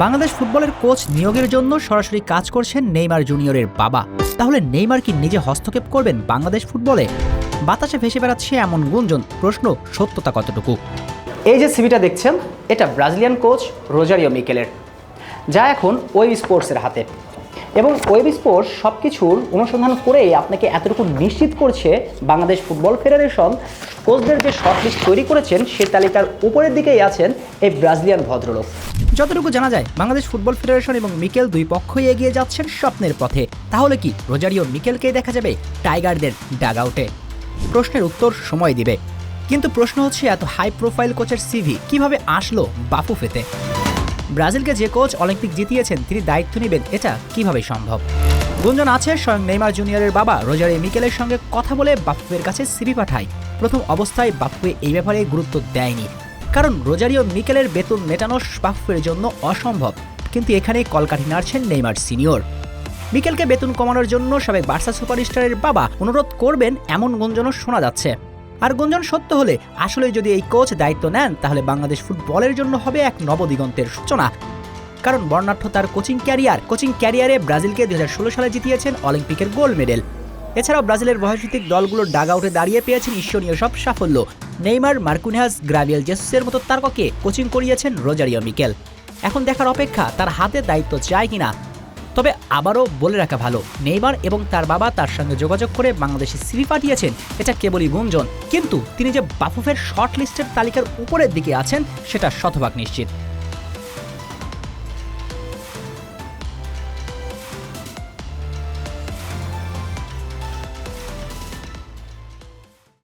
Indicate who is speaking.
Speaker 1: বাংলাদেশ ফুটবলের কোচ নিয়োগের জন্য সরাসরি কাজ করছেন নেইমার জুনিয়রের বাবা। তাহলে নেইমার কি নিজে হস্তক্ষেপ করবেন বাংলাদেশ ফুটবলে? বাতাসে ভেসে বেড়াচ্ছে এমন গুঞ্জন, প্রশ্ন সত্যতা কতটুকু?
Speaker 2: এই যে সিভিটা দেখছেন, এটা ব্রাজিলিয়ান কোচ রোজারিও মিকেলের, যা এখন ওয়েব স্পোর্টসের হাতে। এবং ওয়েব স্পোর্টস সব কিছুর অনুসন্ধান করেই আপনাকে এতটুকু নিশ্চিত করছে বাংলাদেশ ফুটবল ফেডারেশন কোচদের যে শর্টলিস্ট তৈরি করেছেন সে তালিকার উপরের দিকেই আছেন এই ব্রাজিলিয়ান ভদ্রলোক।
Speaker 1: যতটুকু জানা যায়, বাংলাদেশ ফুটবল ফেডারেশন এবং মিকেল দুই পক্ষই এগিয়ে যাচ্ছেন স্বপ্নের পথে। তাহলে কি রোজারিও মিকেলকেই দেখা যাবে টাইগারদের ডাগ আউটে? প্রশ্নের উত্তর সময় দিবে। কিন্তু প্রশ্ন হচ্ছে, এত হাই প্রোফাইল কোচের সিভি কিভাবে আসলো বাফুফেতে? ব্রাজিলকে যে কোচ অলিম্পিক জিতিয়েছেন তিনি দায়িত্ব নেবেন, এটা কিভাবে সম্ভব? গুঞ্জন আছে স্বয়ং নেইমার জুনিয়রের বাবা রোজারিও মিকেলের সঙ্গে কথা বলে বাফুফের কাছে সিভি পাঠায়। প্রথম অবস্থায় বাফুফে এই ব্যাপারে গুরুত্ব দেয়নি, কারণ রোজারিও মিকেলের বেতন মেটানো বাফুফের জন্য অসম্ভব। কিন্তু এখানেই কলকাঠি নাড়ছেন নেইমার সিনিয়র। মিকেলকে বেতন কমানোর জন্য সাবেক বার্সা সুপারস্টারের বাবা অনুরোধ করবেন, এমন গুঞ্জনও শোনা যাচ্ছে। আর গুঞ্জন সত্য হলে আসলে যদি এই কোচ দায়িত্ব নেন, তাহলে বাংলাদেশ ফুটবলের জন্য হবে এক নবদিগন্তের সূচনা। কারণ বর্ণাঢ্য তার কোচিং ক্যারিয়ারে ব্রাজিলকে 2016 সালে জিতিয়েছেন অলিম্পিকের গোল্ড মেডেল। এছাড়াও ব্রাজিলের বয়সভিত্তিক দলগুলোর ডাগ আউটে দাঁড়িয়ে পেয়েছেন ঈশ্বরীয় সব সাফল্য। নেইমার, মার্কুনিহাস, গ্রাভিয়েল জেসুসের মতো তারকাকে কোচিং করিয়েছেন রোজারিও মিকেল। এখন দেখার অপেক্ষা তার হাতে দায়িত্ব চায় কিনা। তবে আবারও বলে রাখা ভালো, নেইমার এবং তার বাবা তার সঙ্গে যোগাযোগ করে বাংলাদেশে সিভি পাঠিয়েছেন, এটা কেবলই গুঞ্জন। কিন্তু তিনি যে বাফুফের শর্ট লিস্টের তালিকার উপরের দিকে আছেন সেটা শতভাগ নিশ্চিত।